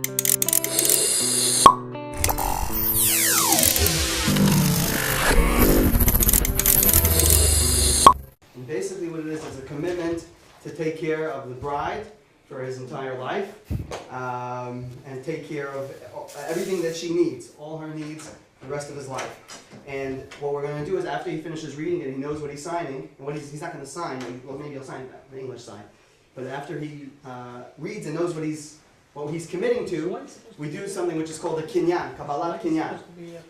And basically what it is a commitment to take care of the bride for his entire life, and take care of everything that she needs, all her needs, the rest of his life. And what we're going to do is after he finishes reading it, he knows what he's signing, and what he's not going to sign, well maybe he'll sign the English sign, but after he reads and knows what he's committing to, we do something which is called a kinyan, Kabbalah kinyan.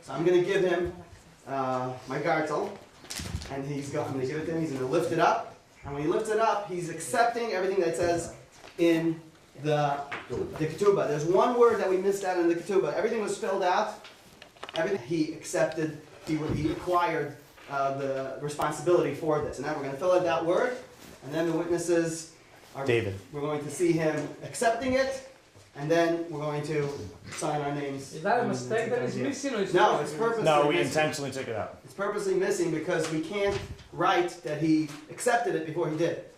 So I'm going to give him my gartel, and I'm going to give it to him, he's going to lift it up, and when he lifts it up, he's accepting everything that says in the ketubah. There's one word that we missed out in the ketubah. Everything was filled out. Everything he accepted, he acquired the responsibility for this. And now we're going to fill out that word, and then the witnesses are. David. We're going to see him accepting it, and then we're going to sign our names. Is that a mistake that is missing, or is No, it's purposely. No, we missing. intentionally took it out. It's purposely missing because we can't write that he accepted it before he did it.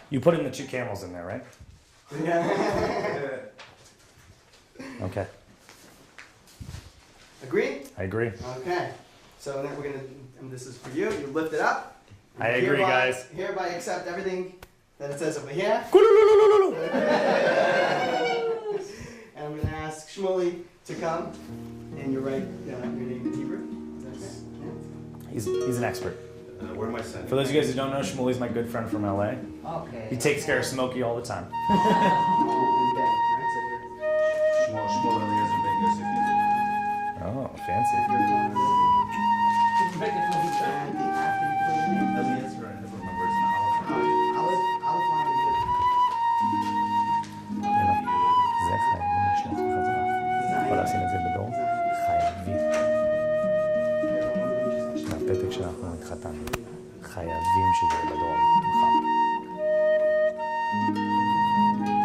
You put in the 2 camels in there, right? Yeah. Okay. Agree? I agree. Okay. So then we're gonna. And this is for you. You lift it up. I agree, guys. Hereby accept everything that it says over here. And I'm gonna ask Shmuley to come, and you write your name in Hebrew. Is that okay? Yeah. He's an expert. Where am I sending? For those of you guys who don't know, Shmuley's my good friend from LA. Okay. He takes care of Smokey all the time. And Ben, right? Shmuel Eliezer Ben Yosef Yosef. Oh, fancy. And after you put your name, Eliezer, I never remember his name. Aleph, Lam, Yud. זה חייבים לשלוח בחזרה. יכול לשים את זה בדור? חייבים. מהפתק שאנחנו התחתנו. חייבים שזה יהיה בדור מחר.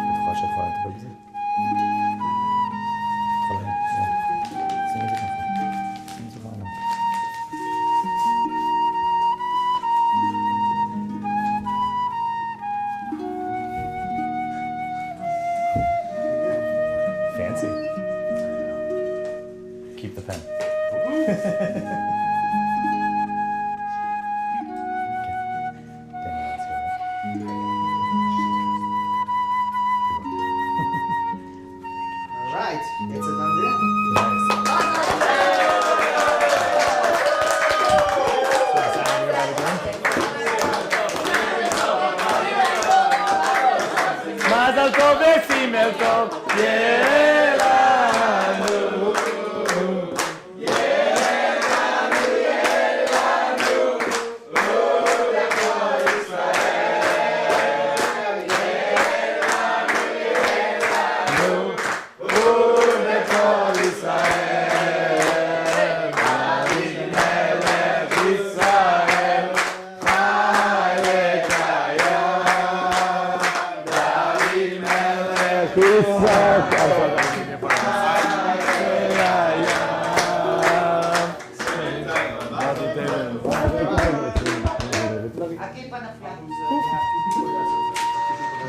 בטוחה שאת יכולה לטפל בזה? יכולה, שים את זה ככה. שים את זה בעולם. Fancy. Keep the pen. All right, it's a done deal. Mazel tov v'simel tov, yelanu.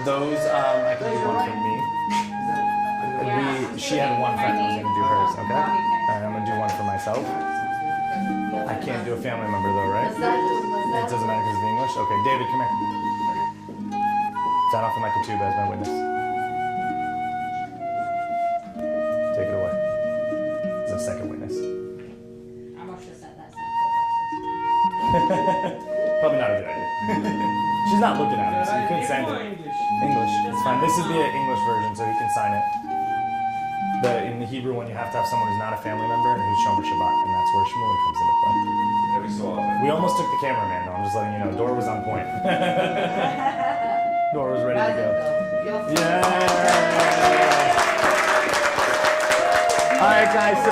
Those, I can do one for me. She had one friend that was going to do hers, okay? And I'm going to do one for myself. I can't do a family member though, right? It doesn't matter because of English? Okay, David, come here. Sign off on my ketubah as my witness. Take it away. As a second witness. I must have said that. Probably not a good idea. She's not looking at me, so you couldn't send it. English. It's fine. This is the English version, so he can sign it. In the Hebrew one, you have to have someone who's not a family member and who's Shomer Shabbat, and that's where Shmuley comes into play. Every so often. We almost took the cameraman, though. I'm just letting you know. Dora was on point. Dora was ready to go. Yeah. All right, guys. So,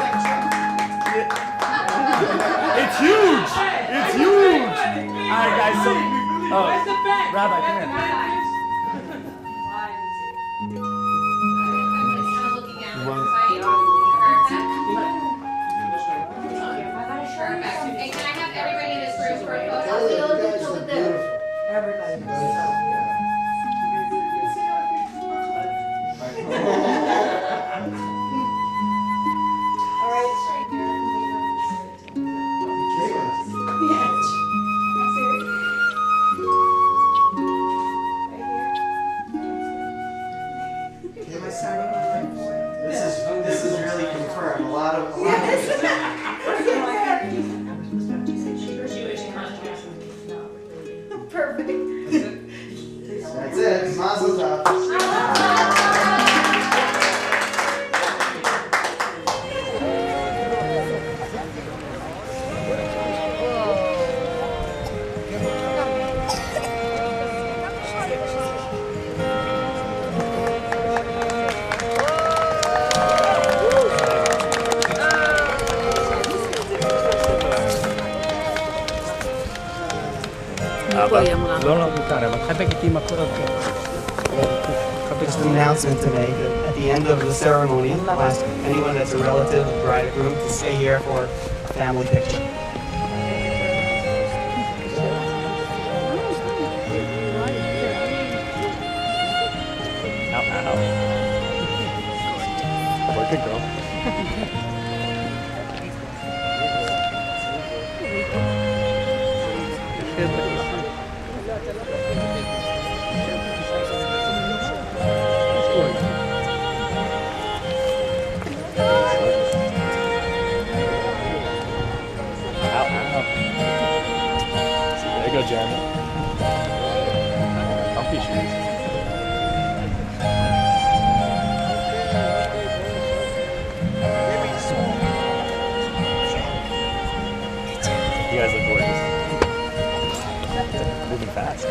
it's huge. It's huge. All right, guys. So, Where's the pen? Rabbi, come here. Perfect. And can I have everybody in this room for a photo? Everybody. This is really confirmed. A lot of Perfect. That's it. Mazel tov. Just an announcement to make. At the end of the ceremony, I'll ask anyone that's a relative, bride or groom, to stay here for a family picture. Work it, girl. There you go, Jeremy. Comfy shoes. You guys look gorgeous. Moving fast.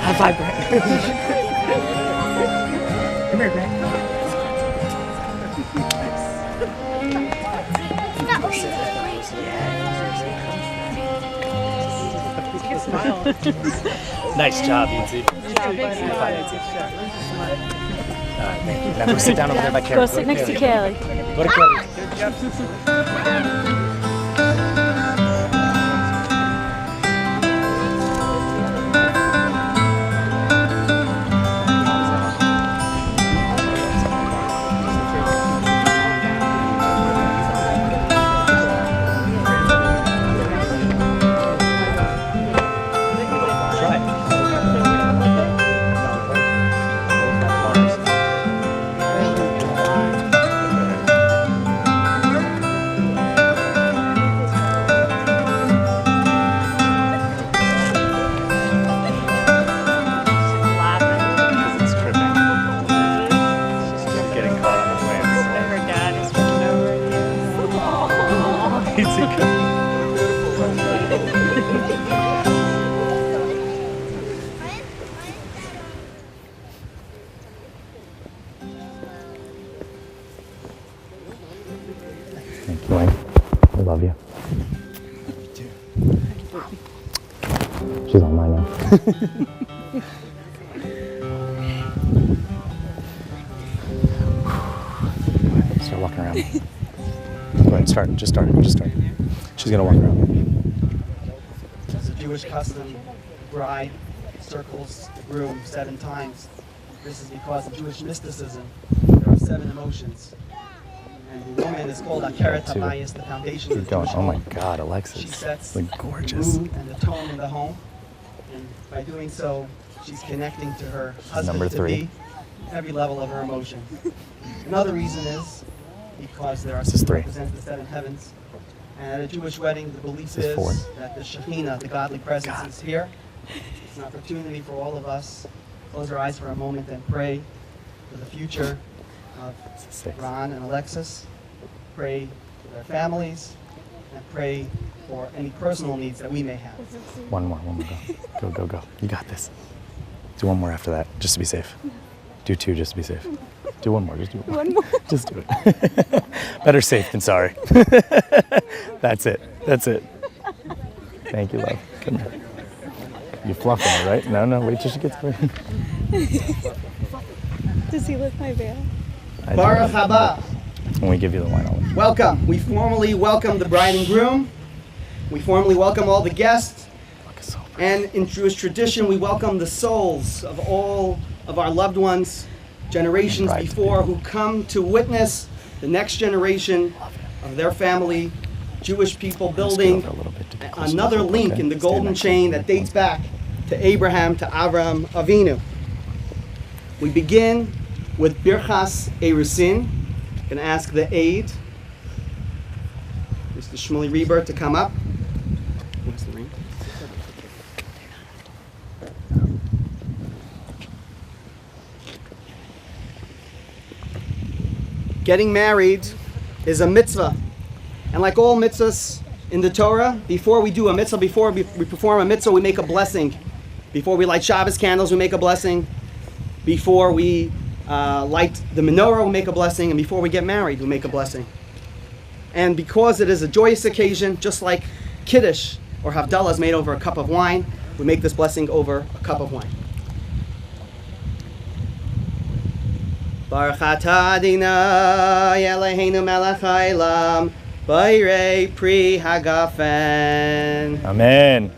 High five, Brett. Come here, Brett. Nice job, Easy. Alright, thank you. Now go sit down over there by Carrie. Go sit next to Kelly. Go to Kelly. Thank you, Wayne. I love you. She's on mine now. Start walking around. Go ahead, start. Just start. She's gonna walk around. It's a Jewish custom. The bride circles the groom 7 times. This is because in Jewish mysticism, there are 7 emotions. And the woman is called Akeret Habayis, the foundation of the Jewish Oh my home. God, Alexis. She sets Look gorgeous. the mood and the tone in the home. And by doing so, she's connecting to her Number husband to 3. be every level of her emotion. Another reason is because there are This is 3. represent the 7 heavens. And at a Jewish wedding, the belief This is 4. is that the Shekhinah, the godly presence, is here. It's an opportunity for all of us to close our eyes for a moment and pray for the future of This is 6. Ron and Alexis. Pray for their families and pray for any personal needs that we may have. One more, go. You got this. Do one more after that, just to be safe. Do 2 just to be safe. Do one more, just do one more. Just do it. Better safe than sorry. That's it. Thank you, love. Come here. You fluffing it, right? No, wait till she gets there. Does he lift my veil? Baruch haba. When we give you the wine olive. Welcome. We formally welcome the bride and groom. We formally welcome all the guests. And in Jewish tradition, we welcome the souls of all of our loved ones, generations before, who come to witness the next generation of their family, Jewish people building another link in the golden chain that dates back to Abraham, to Avram Avinu. We begin with Birchas Erusin. I'm going to ask the aide, Mr. Shmuley Reber, to come up. What's the ring? Getting married is a mitzvah. And like all mitzvahs in the Torah, before we do a mitzvah, before we perform a mitzvah, we make a blessing. Before we light Shabbos candles, we make a blessing. Before we light the menorah, we make a blessing. And before we get married, we make a blessing. And because it is a joyous occasion, just like Kiddush or Havdalah is made over a cup of wine, we make this blessing over a cup of wine. Baruch atah Adonai Eloheinu melech haolam Bairei pri hagafen. Amen.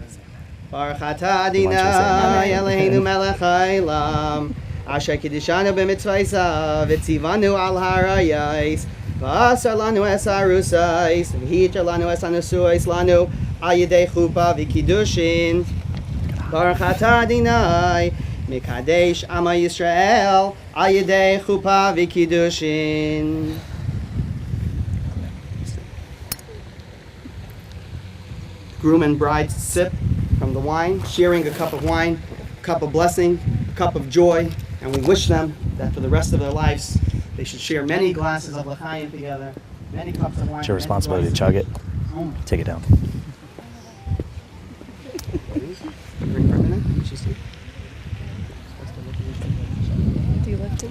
Baruch atah Adonai Eloheinu melech haolam Asher kiddishanu b'mitzvaysav v'tzivanu al harayos v'asar lanu es arusais v'hitar lanu es anusuais lanu al yedei chuppah v'kiddushin. Baruch atah Adonai Mikadesh Ama Yisrael al yedei chuppah v'kiddushin. Groom and bride sip from the wine, sharing a cup of wine, a cup of blessing, a cup of joy, and we wish them that for the rest of their lives they should share many glasses of l'chaim together, many cups of wine. It's your responsibility to chug it. Take it down. Do you lift it?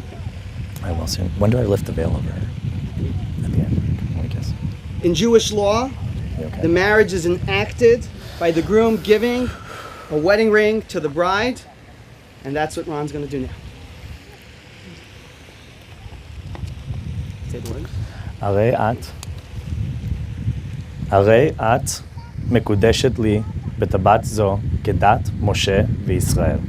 I will soon. When do I lift the veil over her? At the end. I guess. In Jewish law, Okay. the marriage is enacted by the groom giving a wedding ring to the bride, and that's what Ron's going to do now. Say the words. הרי את מקודשת לי בטבעת זו כדת משה וישראל.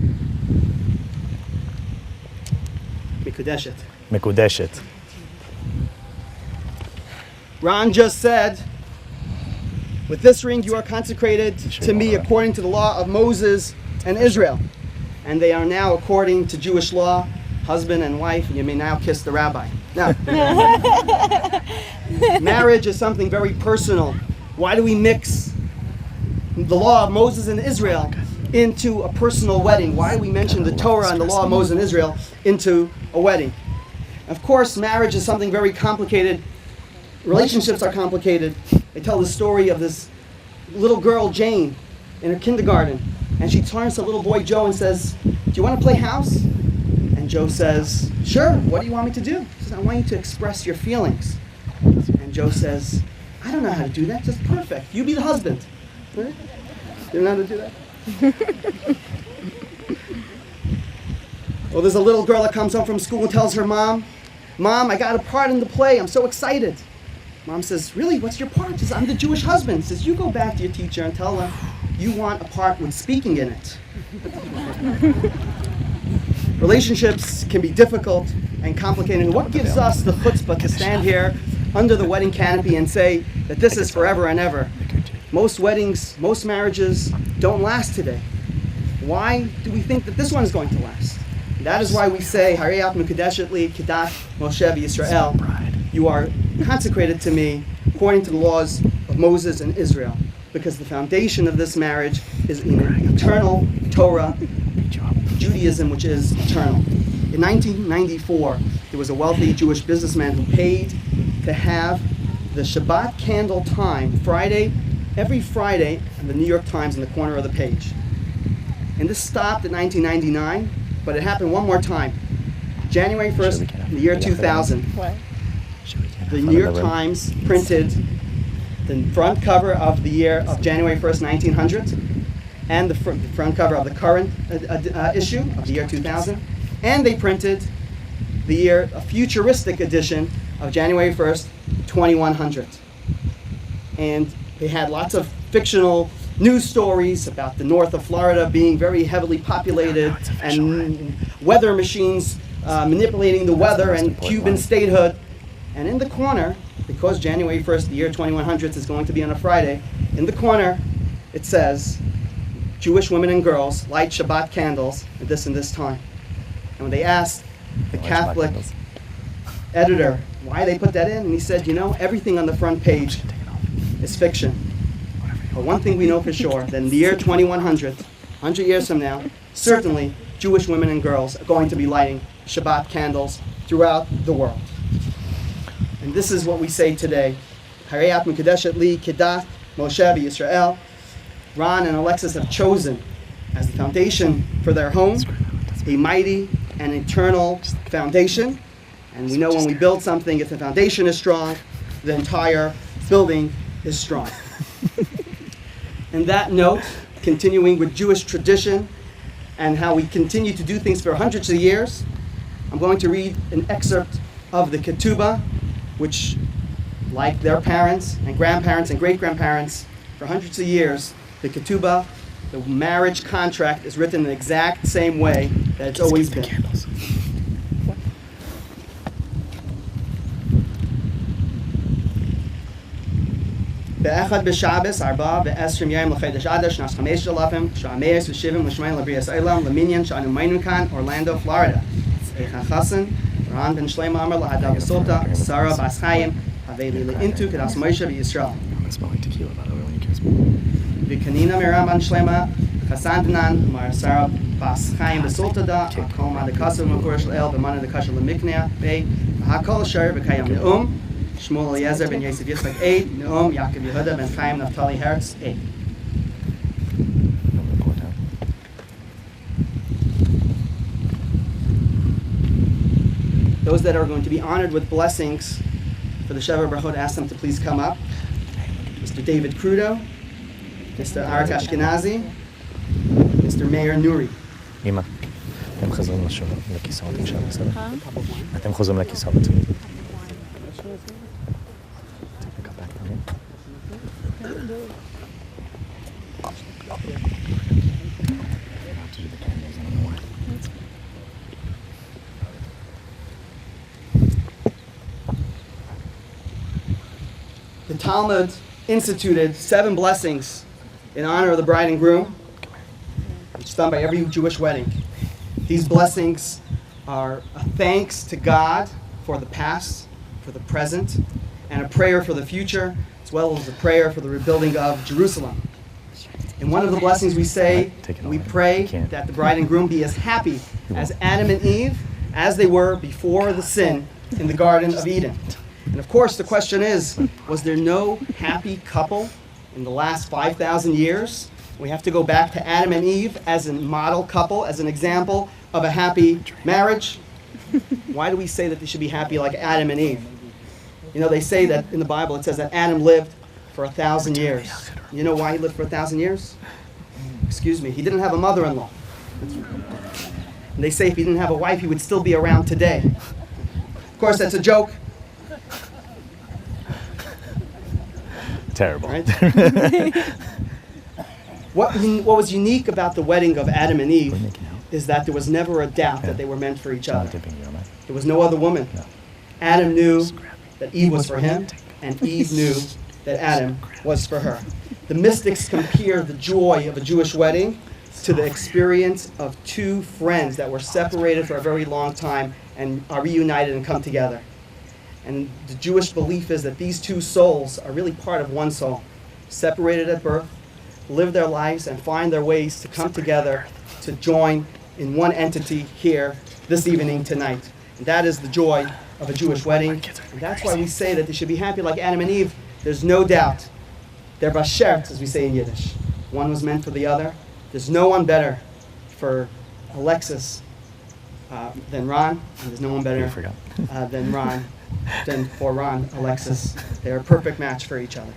Mikudeshet. מקודשת. Ron just said, with this ring you are consecrated to me according to the law of Moses and Israel. And they are now, according to Jewish law, husband and wife, and you may now kiss the rabbi. Now, marriage is something very personal. Why do we mix the law of Moses and Israel into a personal wedding? Why do we mention the Torah and the law of Moses and Israel into a wedding? Of course, marriage is something very complicated. Relationships are complicated. They tell the story of this little girl, Jane, in her kindergarten. And she turns to little boy Joe and says, "Do you want to play house?" And Joe says, "Sure, what do you want me to do?" She says, "I want you to express your feelings." And Joe says, "I don't know how to do that, just perfect. You be the husband." Right? You don't know how to do that? Well, there's a little girl that comes home from school and tells her mom, "Mom, I got a part in the play, I'm so excited." Mom says, "Really, what's your part?" She says, "I'm the Jewish husband." Says, "You go back to your teacher and tell her you want a part with speaking in it." Relationships can be difficult and complicated. And what gives us the chutzpah to stand here under the wedding canopy and say that this is forever and ever? Most weddings, most marriages don't last today. Why do we think that this one is going to last? That is why we say, Harei Mikudeshet li Kedat Moshe Yisrael. You are consecrated to me according to the laws of Moses and Israel. Because the foundation of this marriage is in eternal Torah, Judaism, which is eternal. In 1994, there was a wealthy Jewish businessman who paid to have the Shabbat candle time, every Friday, in the New York Times in the corner of the page. And this stopped in 1999, but it happened one more time. January 1st, in the year 2000. What? The New York Times printed the front cover of the year of January 1st, 1900, and the front cover of the current issue of the year 2000, and they printed the year, a futuristic edition of January 1st, 2100. And they had lots of fictional news stories about the north of Florida being very heavily populated and weather machines manipulating the weather and Cuban statehood. And in the corner, because January 1st, the year 2100 is going to be on a Friday, in the corner it says, Jewish women and girls light Shabbat candles at this and this time. And when they asked the Catholic editor why they put that in, and he said, you know, everything on the front page is fiction. But one thing we know for sure, that in the year 2100, 100 years from now, certainly Jewish women and girls are going to be lighting Shabbat candles throughout the world. And this is what we say today. Harayat Mekadeshet Li Kedah Moshe Yisrael. Ron and Alexis have chosen as the foundation for their home a mighty and eternal foundation. And we know when we build something, if the foundation is strong, the entire building is strong. And that note, continuing with Jewish tradition and how we continue to do things for hundreds of years, I'm going to read an excerpt of the Ketubah, which, like their parents and grandparents and great-grandparents, for hundreds of years, the Ketubah, the marriage contract, is written in the exact same way that it's always been. באחד בשבס, 24 יום לחודש אדר, שנת 5,778 לבריאת העולם, למניין שאנו מיינו כאן, אורלנדו, פלורידה. איכה חסן, רן בן שלמה אמר להדה וסולטה, שרה בס חיים, הביא לי לאינטו כדס מוישה בישראל. וקנינה מרם בן שלמה, חסן דנן, אמר שרה בס חיים וסולטה דה, הכל מה דקסו במקור של אל, במנה דקשו למקניה, והכל אשר וקיים נאום, Shmuel Eliezer ben Yosef Yitzchak 8, Neum Yaakov Yehuda ben Chaim Naftali Hertz 8. Those that are going to be honored with blessings for the Sheva Brachot, ask them to please come up. Mr. David Crudo, Mr. Arik Ashkenazi, Mr. Meir Nuri. אמא, אתם חוזרים לכיסאות אם שם, בסדר? אתם חוזרים לכיסאות. The Talmud instituted 7 blessings in honor of the bride and groom, which is done by every Jewish wedding. These blessings are a thanks to God for the past, for the present, and a prayer for the future, as well as a prayer for the rebuilding of Jerusalem. In one of the blessings we say, we pray that the bride and groom be as happy as Adam and Eve as they were before the sin in the Garden of Eden. And of course, the question is, was there no happy couple in the last 5,000 years? We have to go back to Adam and Eve as a model couple, as an example of a happy marriage. Why do we say that they should be happy like Adam and Eve? You know, they say that in the Bible it says that Adam lived for 1,000 years. You know why he lived for 1,000 years? Excuse me, he didn't have a mother-in-law. And they say if he didn't have a wife, he would still be around today. Of course, that's a joke. Terrible. Right? What was unique about the wedding of Adam and Eve is that there was never a doubt that they were meant for each other. There was no other woman. Adam knew that Eve was for him, and Eve knew that Adam was for her. The mystics compare the joy of a Jewish wedding to the experience of 2 friends that were separated for a very long time and are reunited and come together. And the Jewish belief is that these 2 souls are really part of one soul, separated at birth, live their lives and find their ways to come together to join in one entity here this evening tonight. And that is the joy of a Jewish wedding. And that's why we say that they should be happy like Adam and Eve. There's no doubt. They're bashert, as we say in Yiddish. One was meant for the other. There's no one better for Alexis than Ron. And there's no one better than Ron. Than for Ron, Alexis. They're a perfect match for each other.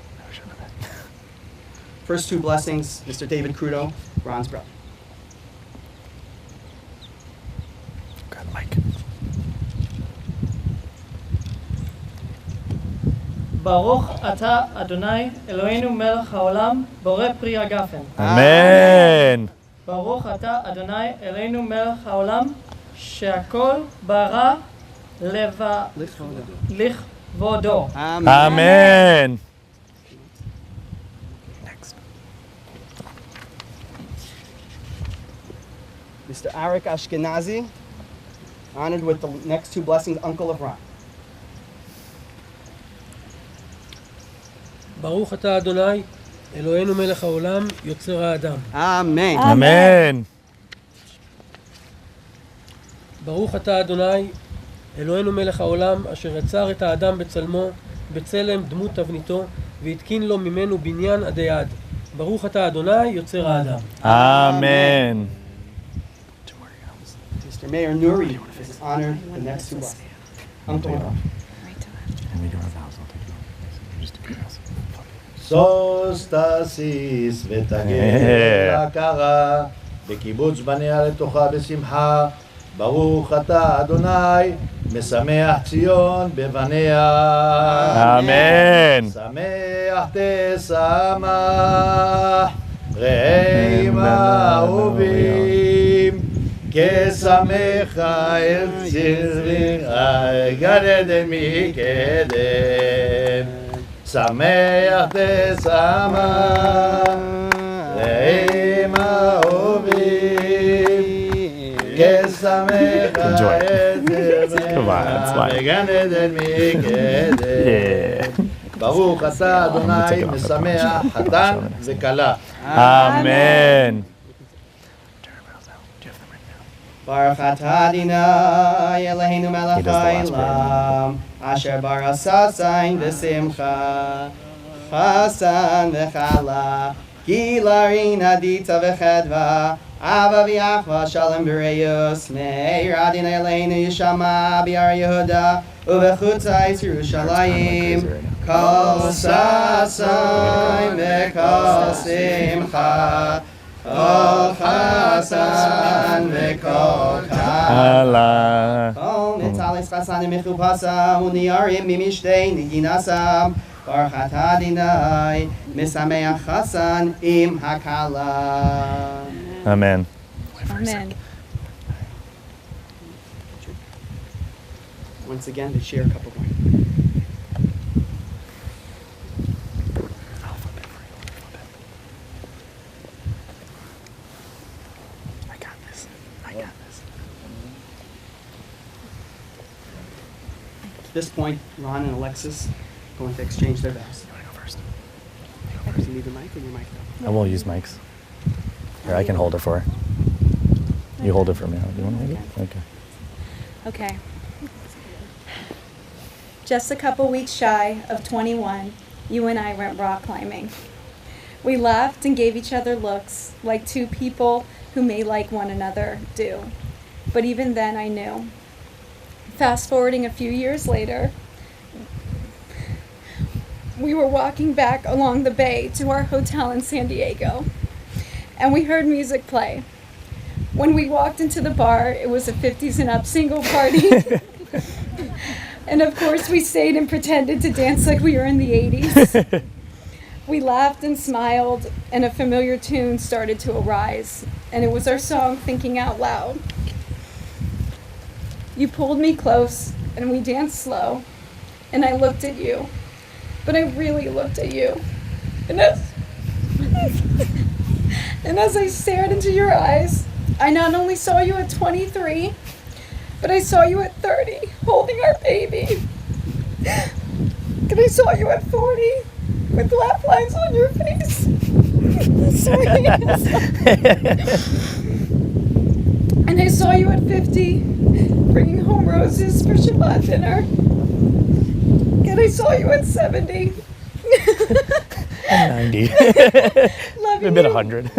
First 2 blessings, Mr. David Crudo, Ron's brother. Got Mike. ברוך אתה אדוני אלוהינו מלך העולם בורא פרי הגפן. Amen. ברוך אתה אדוני אלוהינו מלך העולם שהכל ברא לכבודו. Amen. Next. Mr. Arik Ashkenazi, honored with the next two blessings, uncle of Ron. ברוך אתה אדוני, אלוהינו מלך העולם, יוצר האדם. Amen. Amen. ברוך אתה אדוני, אלוהינו מלך העולם, אשר יצר את האדם בצלמו, בצלם דמות תבניתו, והתקין לו ממנו בניין עדי עד. ברוך אתה אדוני, יוצר האדם. Amen. Mr. Mayor Nuri is honored the next two blessings. Uncle of Ron. סוסטסיס ותגר הכרה בקיבוץ בניה לתוכה בשמחה ברוך אתה אדוני משמח ציון בבניה Amen. שמח תשמח רעים אהובים כשמח אל צרך גן עדן מקדם שמח תשמח רעים אהובים כשמח אל צרך בגן עדן מקדם ברוך אתה אדוני משמח חתן וכלה. Amen. Baruch atah Adonai Eloheinu melech haolam asher bara sasain v'simcha chasan v'chala gilarin hadita v'chedva ava v'yachva shalom b'reyus meir Adonai Eloheinu yishama b'yar Yehuda u'v'chutzais Yerushalayim kol sasain v'kol simcha Kol chasan v'kol Allah. Kol mitzalis chasanim mechupasam uniyarim mimishtei niginasam Baruch atah Adonai misameach chasan im hakala. Amen. Amen. Once again, to share a couple more. At this point, Ron and Alexis are going to exchange their vows. You want to go first? Do you need the mic or your mic? I will use mics. Here, I can hold it for her. You hold it for me. Do you want to hold it? Okay. Okay. Just a couple weeks shy of 21, you and I went rock climbing. We laughed and gave each other looks like two people who may like one another do. But even then I knew. Fast forwarding a few years later, we were walking back along the bay to our hotel in San Diego, and we heard music play. When we walked into the bar, it was a 50s and up single party. And of course, we stayed and pretended to dance like we were in the 80s. We laughed and smiled, and a familiar tune started to arise, and it was our song, Thinking Out Loud. You pulled me close, and we danced slow, and I looked at you, but I really looked at you. And as I stared into your eyes, I not only saw you at 23, but I saw you at 30, holding our baby. And I saw you at 40, with laugh lines on your face. Sorry. And I saw you at 50, bringing home roses for Shabbat dinner. And I saw you at 70. I'm 90. Loving A bit you, 100.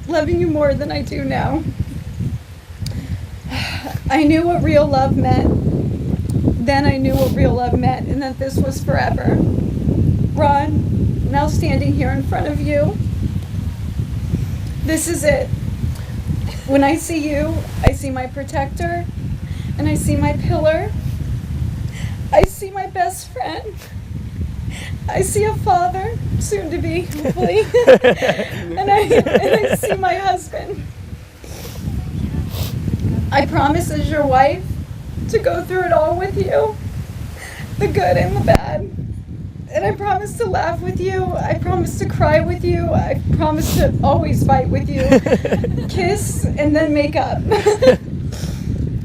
loving you more than I do now. I knew what real love meant. Then I knew what real love meant, and that this was forever. Ron, now standing here in front of you, this is it. When I see you, I see my protector, and I see my pillar. I see see my best friend. I see a father, soon to be, hopefully. and I see my husband. I promise as your wife to go through it all with you, the good and the bad. And I promise to laugh with you. I promise to cry with you. I promise to always fight with you. Kiss and then make up.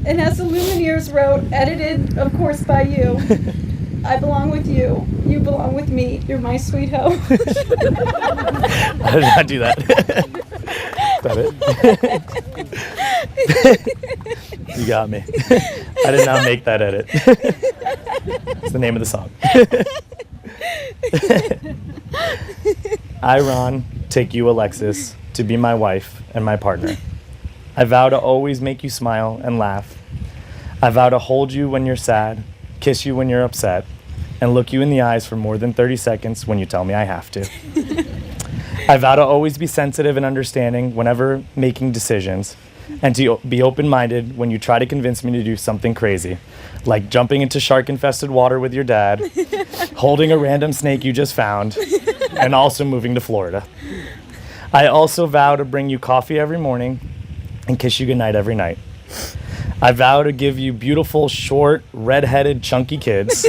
And as the Lumineers wrote, edited, of course, by you, I belong with you. You belong with me. You're my sweet hoe. I did not do that. Is that it? You got me. I did not make that edit. It's the name of the song. I, Ron, take you, Alexis, to be my wife and my partner. I vow to always make you smile and laugh. I vow to hold you when you're sad, kiss you when you're upset, and look you in the eyes for more than 30 seconds when you tell me I have to. I vow to always be sensitive and understanding whenever making decisions, and to be open-minded when you try to convince me to do something crazy, like jumping into shark-infested water with your dad, holding a random snake you just found, and also moving to Florida. I also vow to bring you coffee every morning and kiss you goodnight every night. I vow to give you beautiful, short, red-headed, chunky kids.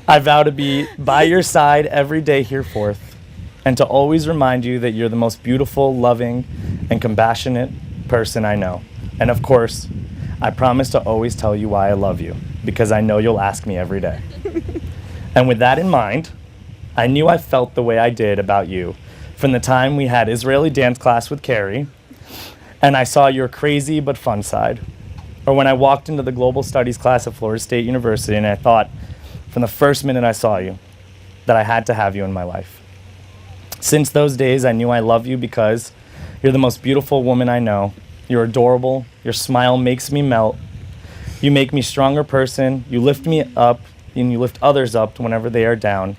I vow to be by your side every day hereforth, and to always remind you that you're the most beautiful, loving, and compassionate person I know. And of course, I promise to always tell you why I love you, because I know you'll ask me every day. And with that in mind, I knew I felt the way I did about you from the time we had Israeli dance class with Carrie, and I saw your crazy but fun side. Or when I walked into the global studies class at Florida State University and I thought, from the first minute I saw you, that I had to have you in my life. Since those days, I knew I love you because you're the most beautiful woman I know. You're adorable. Your smile makes me melt. You make me a stronger person. You lift me up, and you lift others up whenever they are down.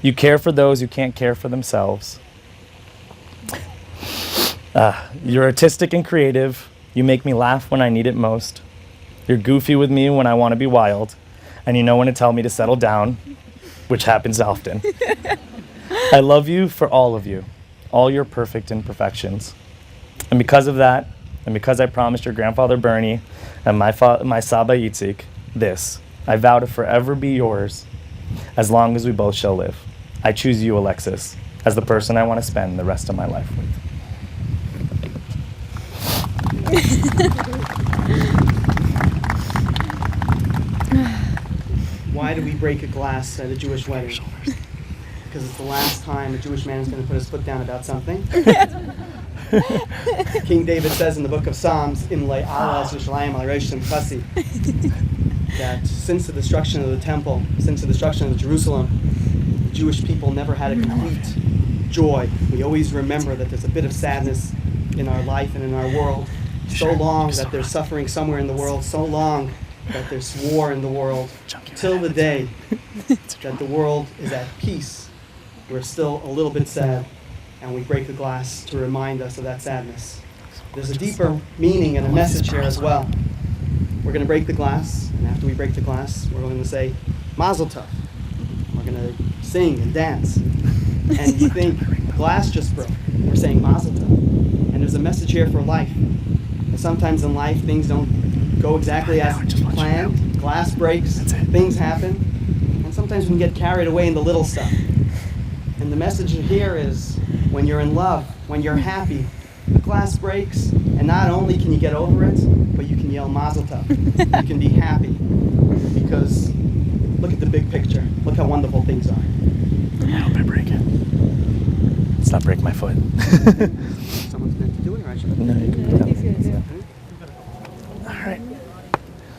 You care for those who can't care for themselves. You're artistic and creative. You make me laugh when I need it most. You're goofy with me when I want to be wild. And you know when to tell me to settle down, which happens often. I love you for all of you, all your perfect imperfections. And because of that, and because I promised your grandfather Bernie and my Saba Yitzhak this, I vow to forever be yours as long as we both shall live. I choose you, Alexis, as the person I want to spend the rest of my life with. Why do we break a glass at a Jewish wedding? Because it's the last time a Jewish man is going to put his foot down about something. King David says in the book of Psalms, that since the destruction of the temple, since the destruction of Jerusalem, the Jewish people never had a complete joy. We always remember that there's a bit of sadness in our life and in our world. So long that there's suffering somewhere in the world, so long that there's war in the world, till the day that the world is at peace. We're still a little bit sad, and we break the glass to remind us of that sadness. There's a deeper meaning and a message here as well. We're going to break the glass, and after we break the glass, we're going to say, Mazel Tov. We're going to sing and dance. And you think, glass just broke. We're saying Mazel Tov. And there's a message here for life. And sometimes in life, things don't go exactly as planned. Glass breaks, things happen, and sometimes we can get carried away in the little stuff. And the message here is, when you're in love, when you're happy, the glass breaks, and not only can you get over it, but you can yell Mazel Tov. You can be happy, because look at the big picture. Look how wonderful things are. I hope I break it. Let's not break my foot. Someone's meant to do it, or I should. No, you can do it. All right.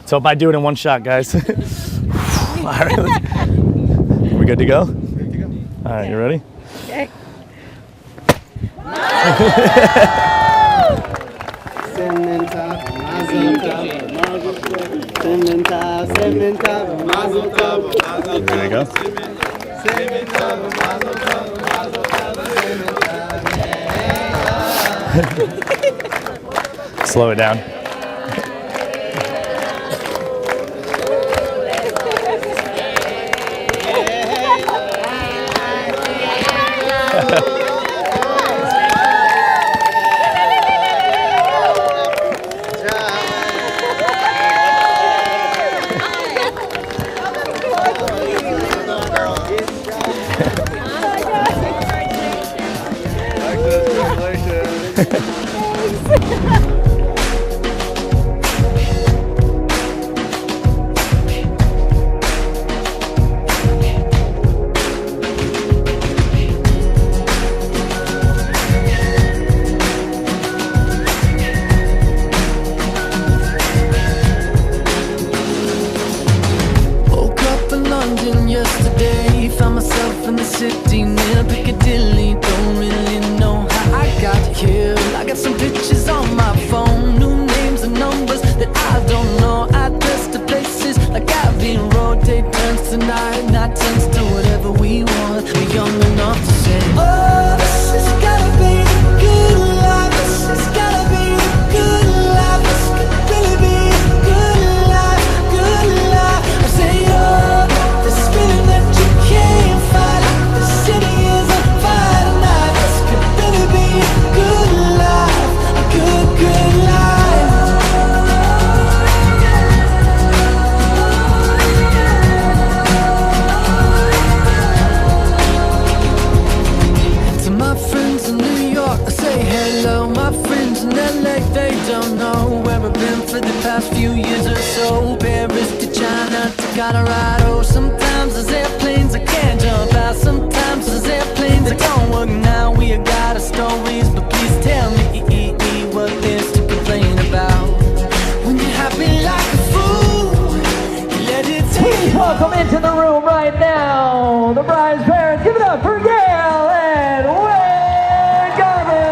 So if I do it in one shot, guys. All right. We good to go? Ready to go. All right, you ready? Okay. There you go. Slow it down. Woke up in London yesterday, found myself in the city near Piccadilly. Don't really know how I got here. I got some pictures on my phone, new names and numbers that I don't know. Address to places like Abbey Road. Day turns to night, night turns to whatever we want. We're young enough to say, oh, this has gotta be the good life. This has gotta be the good life. This could really be the good life, good life. I say, oh, this feeling that you can't fight. The city is on fire tonight. This could really be a good life, a good, good life. To my friends in New York, I say hello. My friends in LA, they don't know where I've been for the past few years or so. Paris to China to Colorado. Sometimes there's airplanes I can't jump out. Sometimes there's airplanes that don't work now. We have got our stories, but please tell me what there's to complain about. When you're happy like a fool, you let it Please welcome into the room right now the bride's parents. Give it up for Gail and Wayne Garber.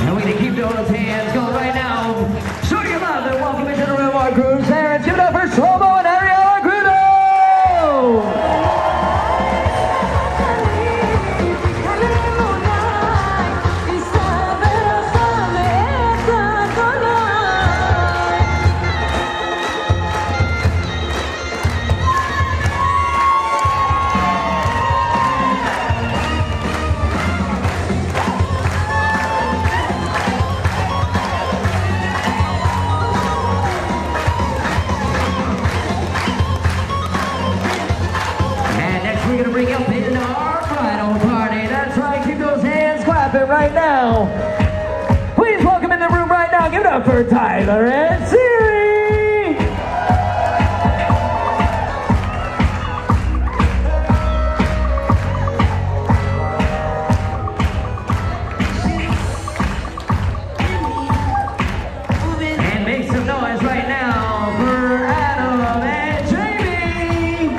And we're gonna keep those hands going right now. Show your love and welcome into the room our groom's parents. Give it up for Shlomo and Ariella Grudo. And next we're gonna bring up in our bridal party. That's right, keep those hands clapping right now. Please welcome in the room right now. Give it up for Tyler and Siri. And make some noise right now for Adam and Jamie.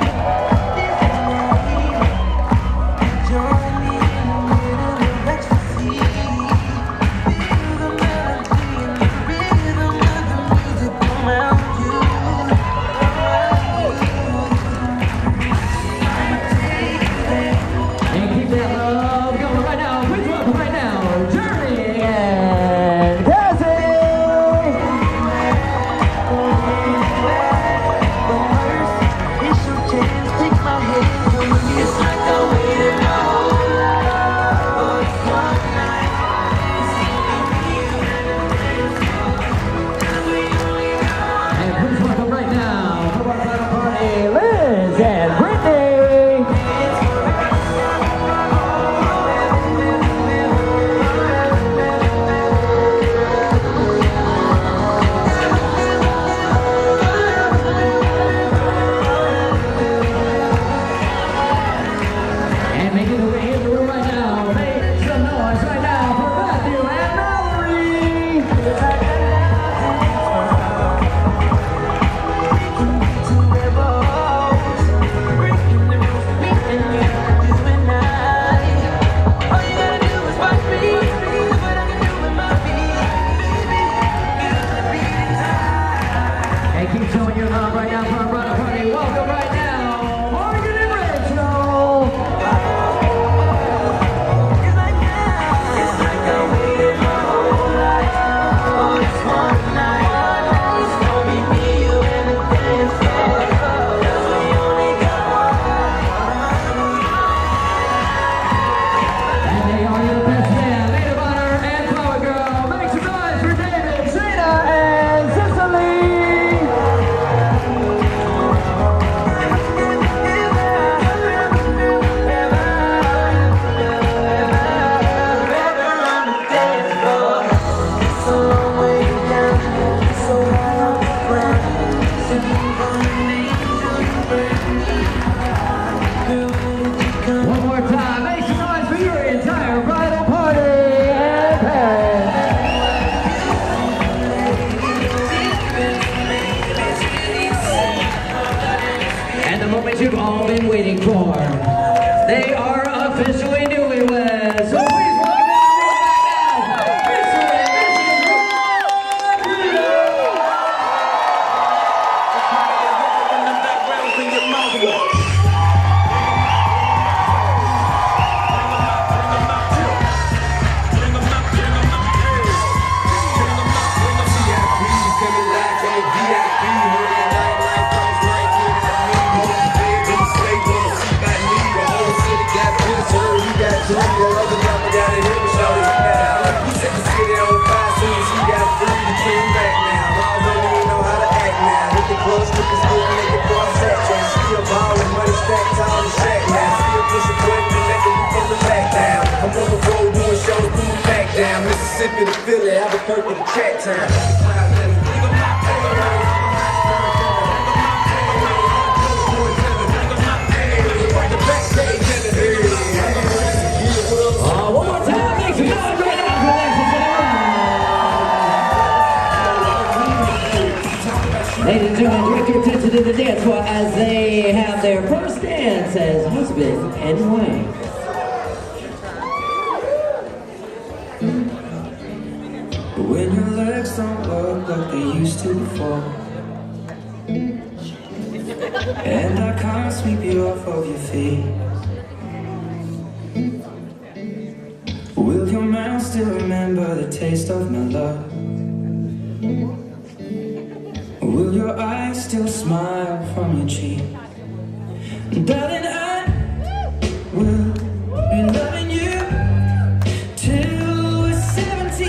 officially newlyweds. So please welcome in Mr. and Mrs. Rock. Mississippi to Philly, Albuquerque to track time. One more time, thanks for coming right out for Alexis. Ladies and gentlemen, direct your attention to the dance floor as they have their first dance as husband and wife. When your legs don't work like they used to before, and I can't sweep you off of your feet, will your mouth still remember the taste of my love? Will your eyes still smile from your cheek? Darling, I will be loving you till we're 70.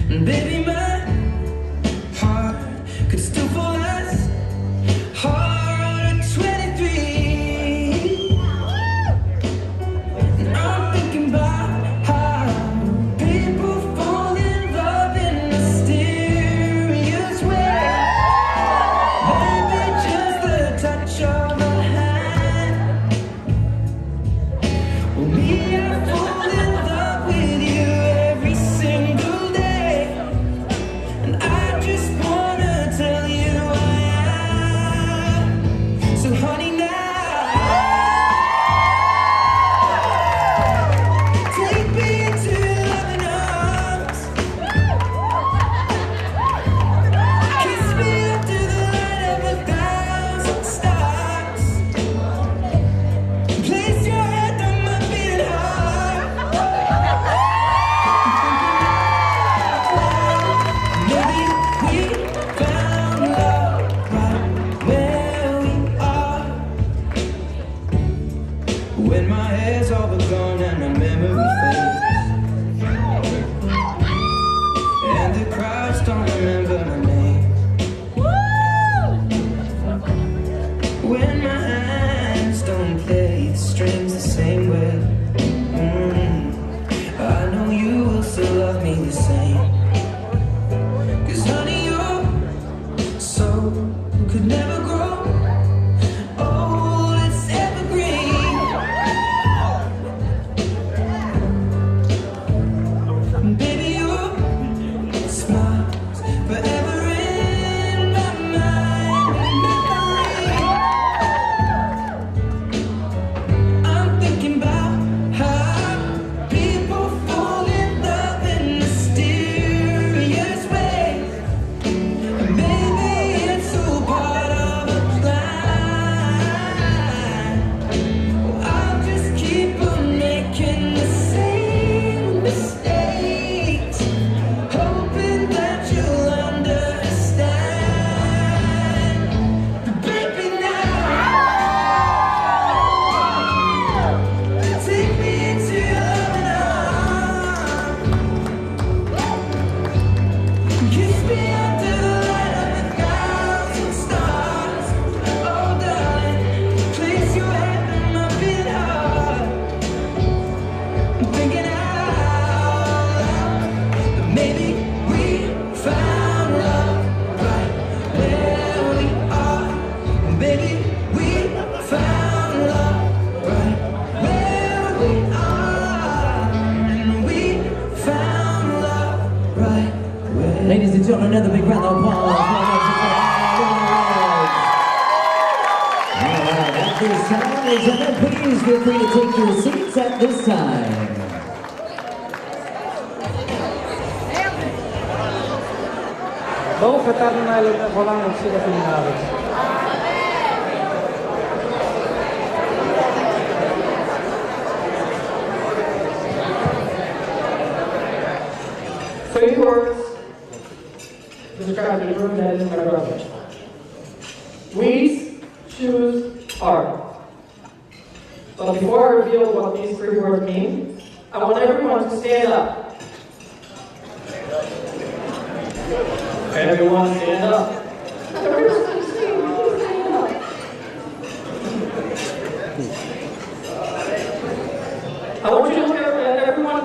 And baby, my heart could still fall as hard at 23. And I'm thinking about how people fall in love in mysterious ways. Maybe just the touch of a hand. Well, me, I fall in love with you every single day. And I just wanna tell you I am. So honey, now take me into your loving arms. Kiss me up to the light of 1,000 stars. Place your head on my beating heart. Maybe we found love right where we are. When my hair's all but gone and my memory fades, and the crowds don't remember my name. When my hands don't play the strings the same way, I know you will still love me the same. 'Cause honey, your soul could never grow old, it's evergreen. Baby, your smile's forever in my mind and memory. I'm thinking about how people fall in love in mysterious ways. And maybe it's all part of a plan. I'll just keep on making the same mistakes, hoping that you'll understand. But baby, now take me into your loving arms. Kiss me under the light of 1,000 stars. Oh, darling, place your head on my beating heart. I'm thinking out loud that maybe we found love right where we are. Baby, we found love right where we are. And we found love right where. Ladies and gentlemen, another big round of applause. and gentlemen, please feel free to take your seats at this time. ברוך אתה ה' אלוהינו מלך העולם שהוציא אותנו מן הארץ. Three words describe the room that is my brother. Weeds, shoes, art. But before I reveal what these three words mean, I want everyone to stand up. Everyone stand up. I want you to look at everyone,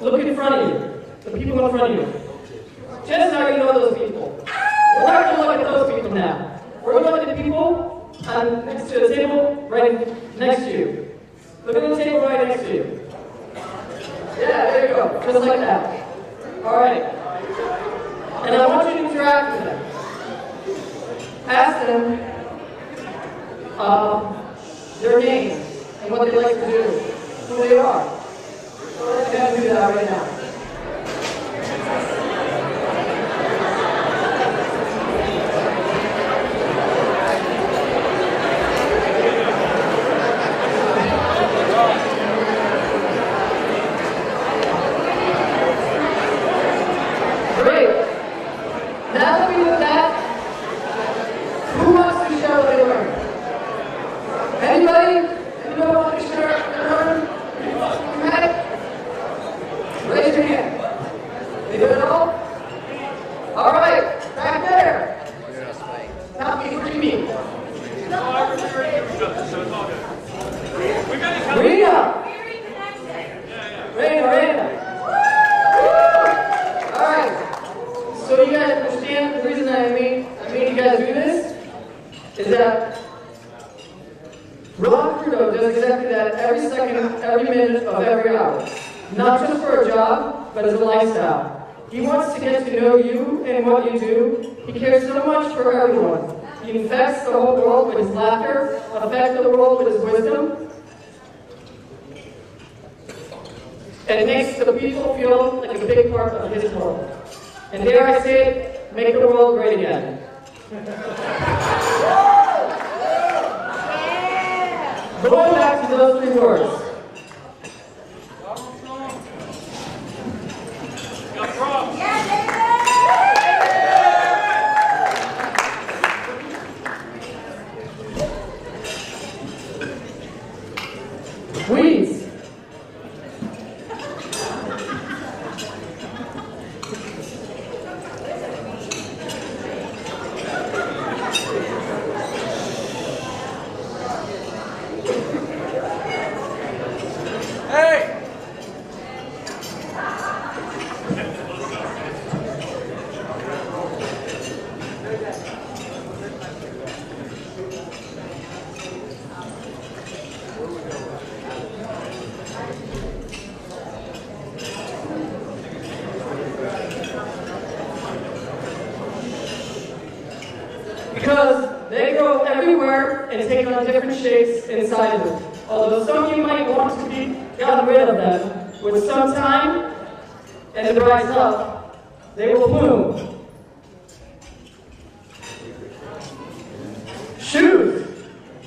look in front of you, the people in front of you. Just how you know those people. We're not going to look at those people now. We're going to look at the people next to the table right next to you. Look at the table right next to you. Yeah, there you go. Just like that. All right. And I want you to interact with them. Ask them their names and what they like to do, who they are. So let's go ahead and do that right now. Going back to those three words. Weeds. Because they grow everywhere and take on different shapes and sizes. Although some of you might want to be gotten rid of them, with some time and it dries up, they will bloom. Shoes.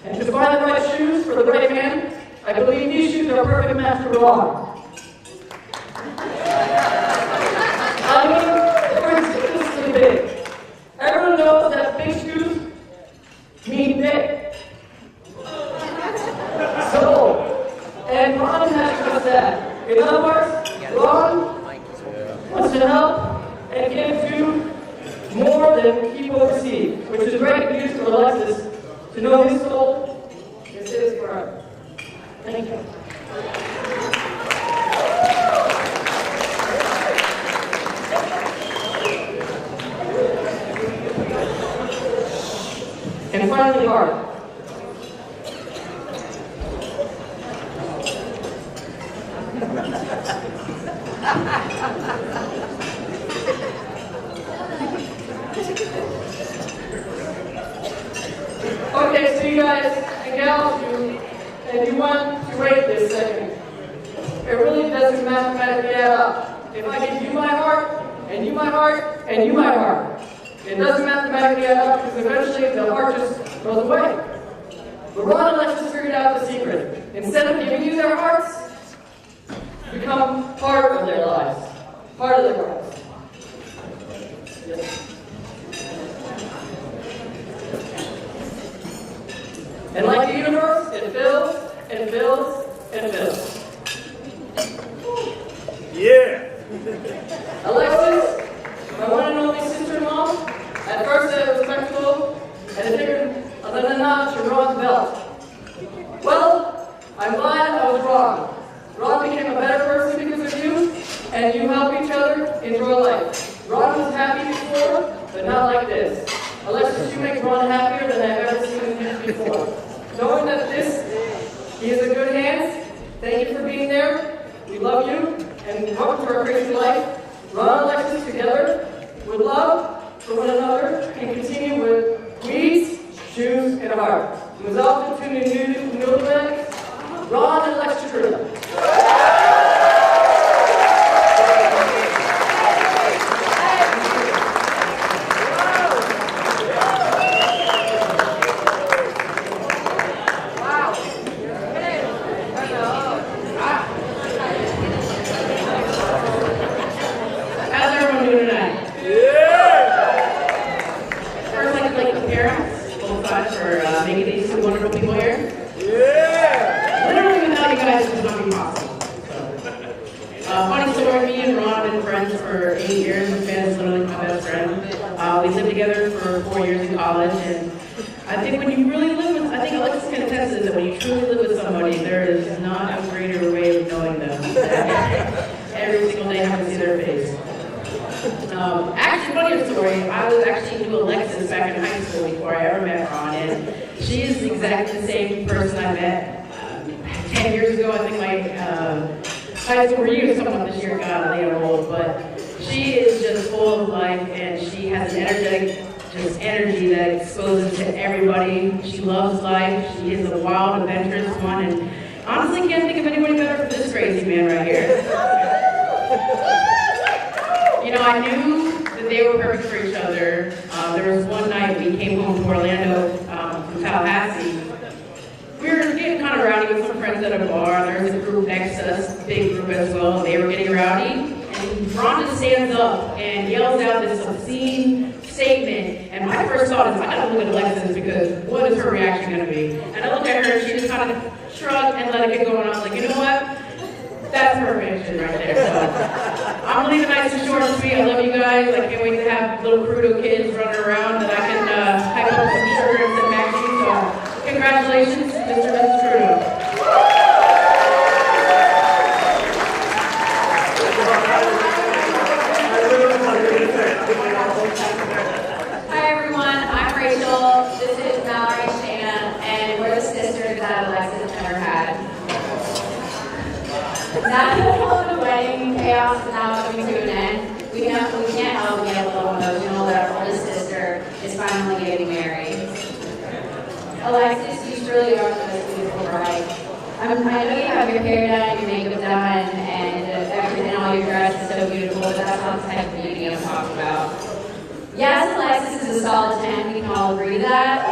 And to find the right shoes for the right man, I believe these shoes are a perfect match for Ron. I mean, they're ridiculously big. Everyone knows that big shoes mean big. So, and Ron has just that. In other words, Ron wants to help and give to more than people receive, which is great news for Alexis to know his soul is his forever. Thank you. And finally, art. Okay, so you guys and gals, it really doesn't mathematically add up. If I give you my heart, and you my heart, and you my heart, it doesn't mathematically add up because eventually the heart just goes away. But Ron and Alexis figured out the secret. Instead of giving you their hearts, become part of their lives, part of their lives. Yes. And like the universe, it fills, and fills, and fills. Yeah! Alexis, my one and only sister-in-law, at first I was respectful, and I figured other than that, she Ron's belt. Well, I'm glad I was wrong. Ron became a better person because of you, and you help each other enjoy life. Ron was happy before, but not like this. Alexis, you make Ron happier than I've ever seen him before. Knowing that he is in good hands, thank you for being there. We love you, and welcome to our crazy life. Ron and Alexis together, with love for one another, and continue with weeds, shoes, and a heart. Mazal tov to Newlyweds, Ron and Alexis Trula. Alexis, you really are the most beautiful bride. I know you have your hair done, your makeup done, and everything, all your dress is so beautiful, but that's not the type of beauty I'm talking about. Yes, Alexis is a solid 10, we can all agree to that.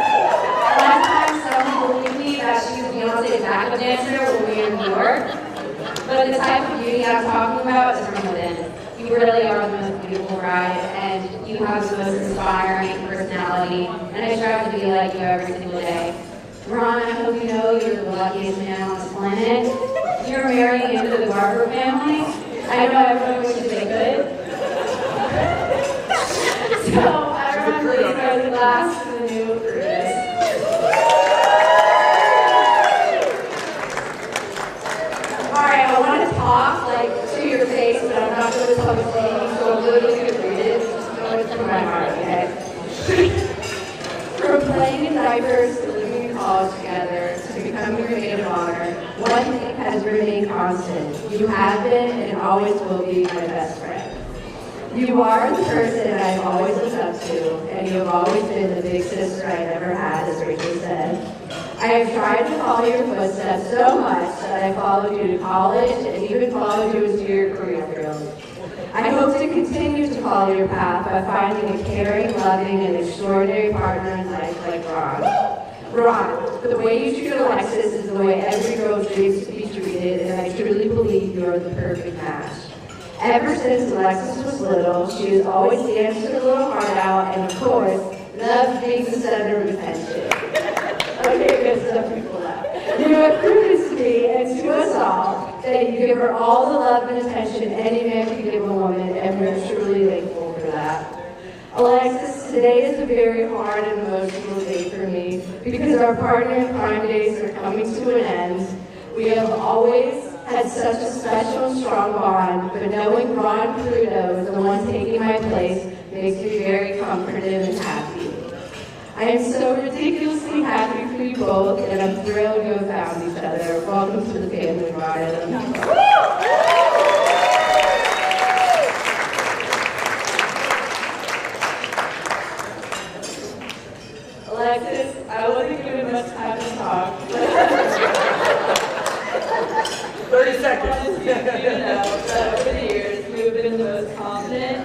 Last time, someone believed me that she was Beyonce's backup dancer when we were in New York. But the type of beauty I'm talking about is from within. You really are the most beautiful bride, and you have the most inspiring personality, and I strive to be like you every single day. Ron, I hope you know you're the luckiest man on this planet. You're marrying into the Barber family. I know everyone wishes they could. So, everyone please raise a glass to the new Brutus. Alright, I want to talk to your face, but I'm not going to public speaking, so I'm literally going to read it. Just know it's from my heart, okay? From playing in diapers to living in college together to becoming your maid of honor, one thing has remained constant. You have been and always will be my best friend. You are the person I've always looked up to, and you have always been the big sister I never had, as Rachel said. I have tried to follow your footsteps so much that I followed you to college and even followed you into your career field. I hope to continue to follow your path by finding a caring, loving, and extraordinary partner in life like Ron. Ron, the way you treat Alexis is the way every girl dreams to be treated, and I truly believe you are the perfect match. Ever since Alexis was little, she has always danced her little heart out, and of course, loved being the center of attention. Okay, good stuff, people laugh. You have proven to me and to us all that you give her all the love and attention any man can give a woman, and we're truly thankful for that. Alexis, today is a very hard and emotional day for me because our partner in crime days are coming to an end. We have always had such a special and strong bond, but knowing Ron Pluto is the one taking my place makes me very comforted and happy. I am so ridiculously happy for you both, and I'm thrilled you have found each other. Welcome to the family, Ryan. Alexis, I wasn't given much time to talk. 30 seconds. You know that over the years, we have been the most confident,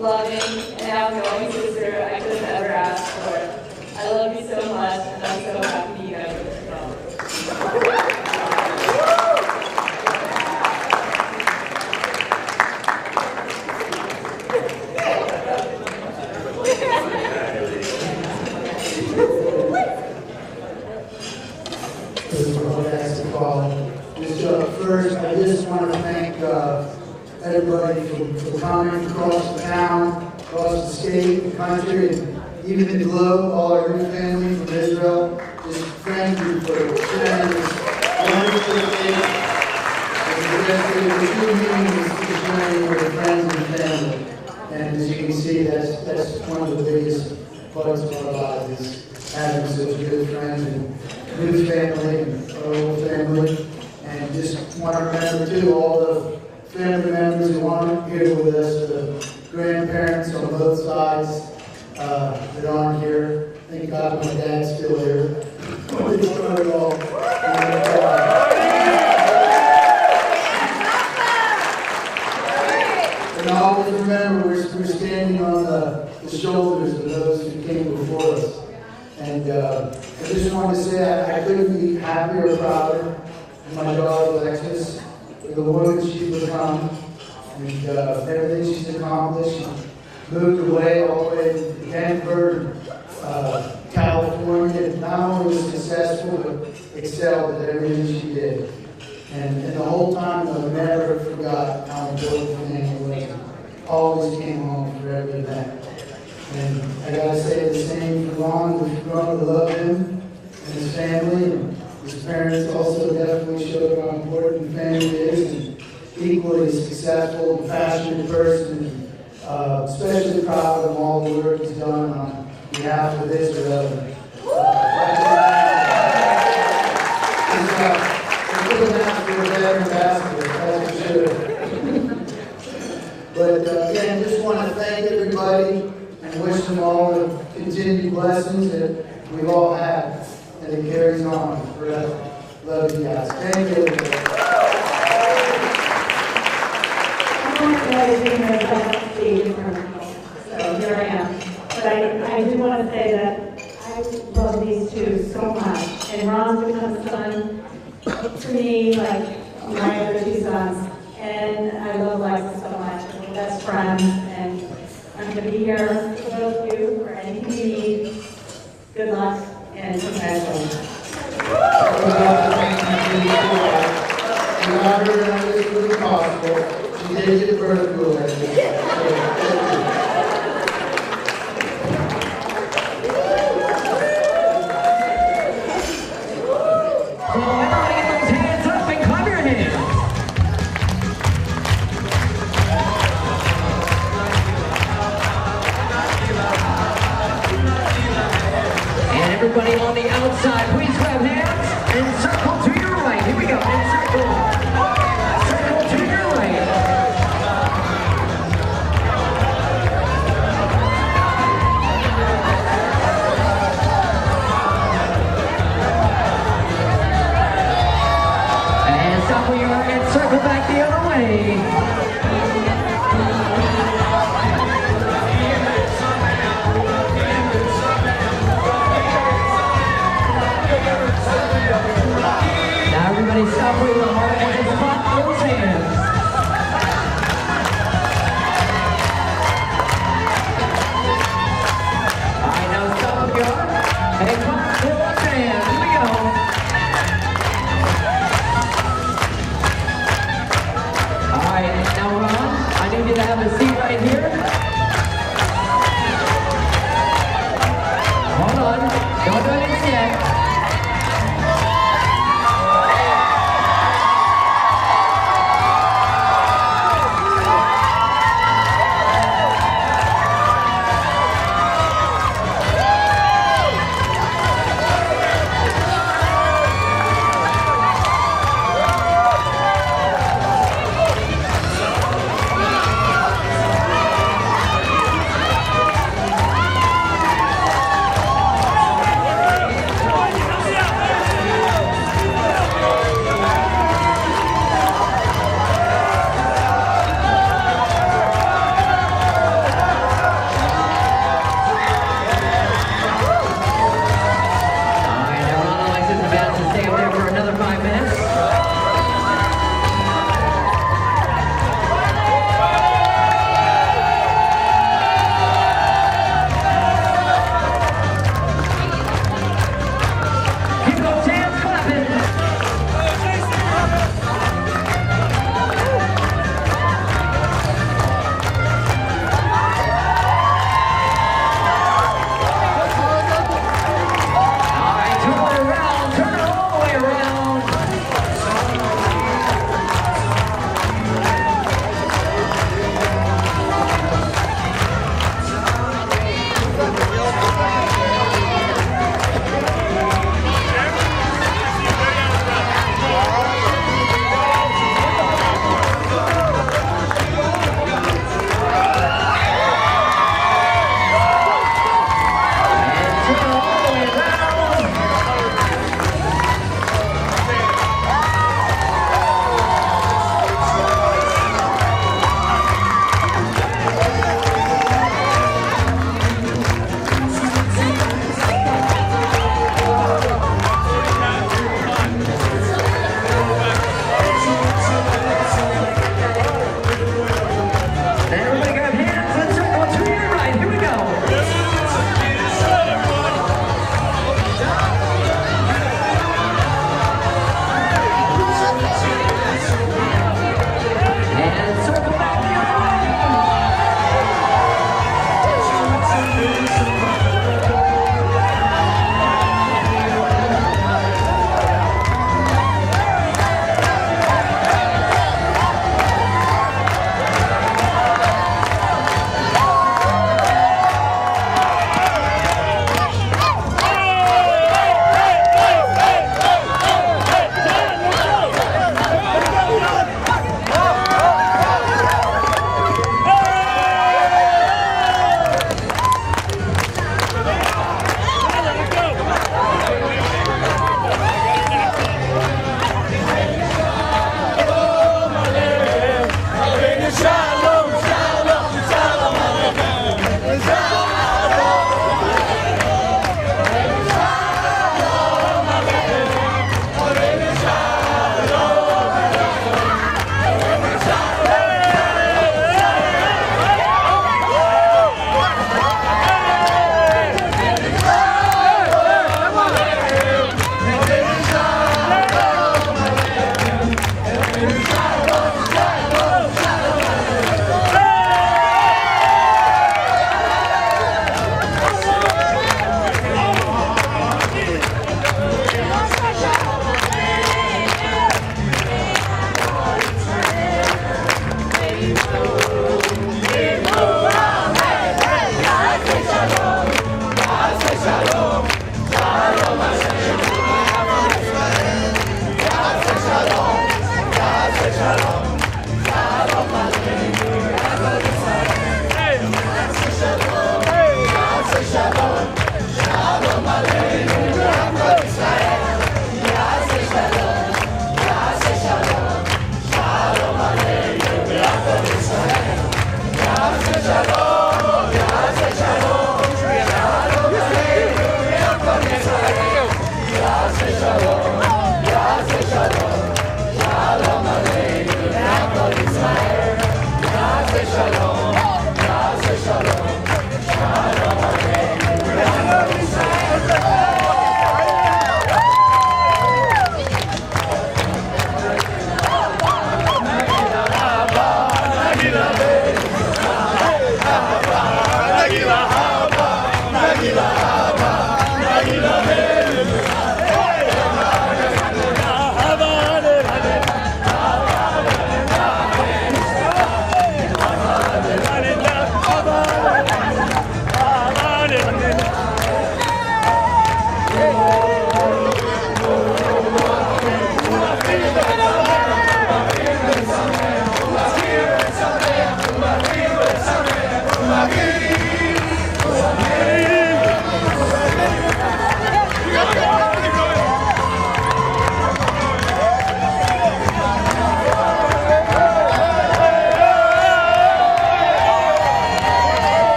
loving, and outgoing sister I could have ever asked for. I love you so much, and I'm so happy you guys are strong. First, I just want to thank everybody for coming across the town, across the state, the country, and even the globe, all our new family from Israel. Just thank you for sharing this wonderful day. The true meaning is sharing with friends and family. And as you can see, that's one of the biggest parts of our lives, is having such good friends and new family and our old family. And just want to remember too, all the family members who aren't here with us, the grandparents on both sides that aren't here. Thank God my dad's still here. And always remember, we're standing on the shoulders of those who came before us. And I just want to say I couldn't be happier or prouder. My daughter Alexis, for the woman she's become, and everything she's accomplished. She moved away all the way to Denver, California, not only was successful, but excelled at everything she did. And the whole time, I never forgot how important family was. Always came home for every event. And I gotta say the same for Ron. We've grown to love him and his family. And his parents also definitely showed how important family is, and equally successful and passionate person, and especially proud of all the work he's done on behalf of Israel. But again, just want to thank everybody and wish them all the continued blessings that we've all had. And it carries on forever. Love you guys. Thank you. So here I am. But I do want to say that I love these two so much. And Ron's become a son to me, like my other two sons. And I love Alexis so much. We're best friends. And I'm going to be here for both of you for anything you need. Good luck. And congratulations. She did get vertical. Everybody on the outside, please grab hands and circle to your right. Here we go. And circle. Circle to your right. right, now Ron, I need you to have a seat right here. Hold on, don't do anything yet.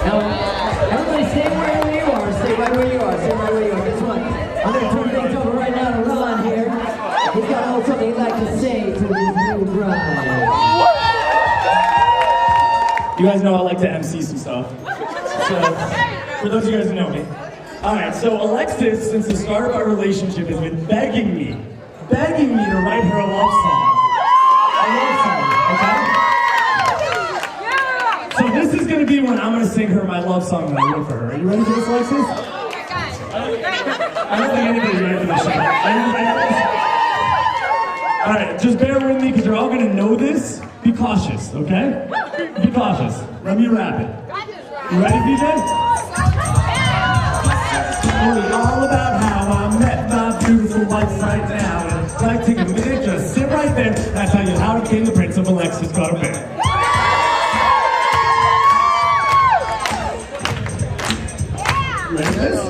Now, everybody stay right where you are. Stay right where you are. Stay right where you are. Guess what? I'm going to turn things over right now to Ron here. He's got a little something he'd like to say to his new bride. You guys know I like to MC some stuff. So, for those of you guys who know me. Alright, so Alexis, since the start of our relationship, has been begging me to write her a love song. A love song, okay? So this is gonna be when I'm gonna sing her my love song that I wrote for her. Are you ready for this, Alexis? I don't think anybody's ready for this shit. Alright, just bear with me because you're all gonna know this. Be cautious, okay? Be cautious. Let me rap it. You ready, PJ? Story all about how I met my beautiful wife right now. And I'd like to take a minute, just sit right there, and I'll tell you how I became the Prince of Alexis got a bit. Ready for this?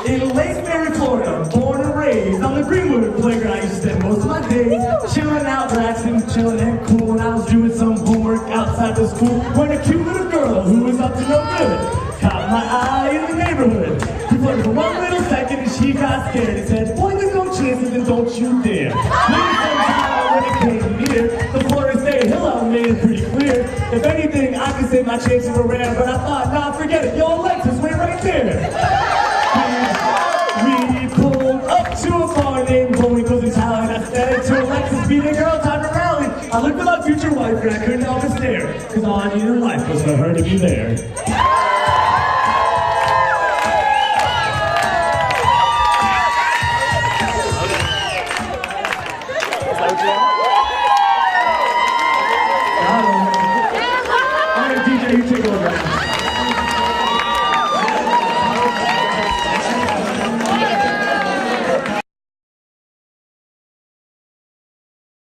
In Lake Mary, Florida, born and raised on the Greenwood playground, I used to spend most of my days chilling out, relaxing, chilling and cool. And I was doing some homework outside the school when a cute little girl who was up to no good caught my eye in the neighborhood. We flirted for one little second and she got scared and said, "Boy, there's no chances and don't you dare." Maybe sometime when it came near, the Florida State Hill made it pretty clear. If anything, I could say my chances were rare, but I thought, nah, forget it. Yo, Alexis, wait right there. We pulled up to a bar named Bowling Goes in Town. I said to Alexis, be the girl, time to rally. I looked at my future wife and I couldn't help but stare, cause all I needed in life was for her to be there.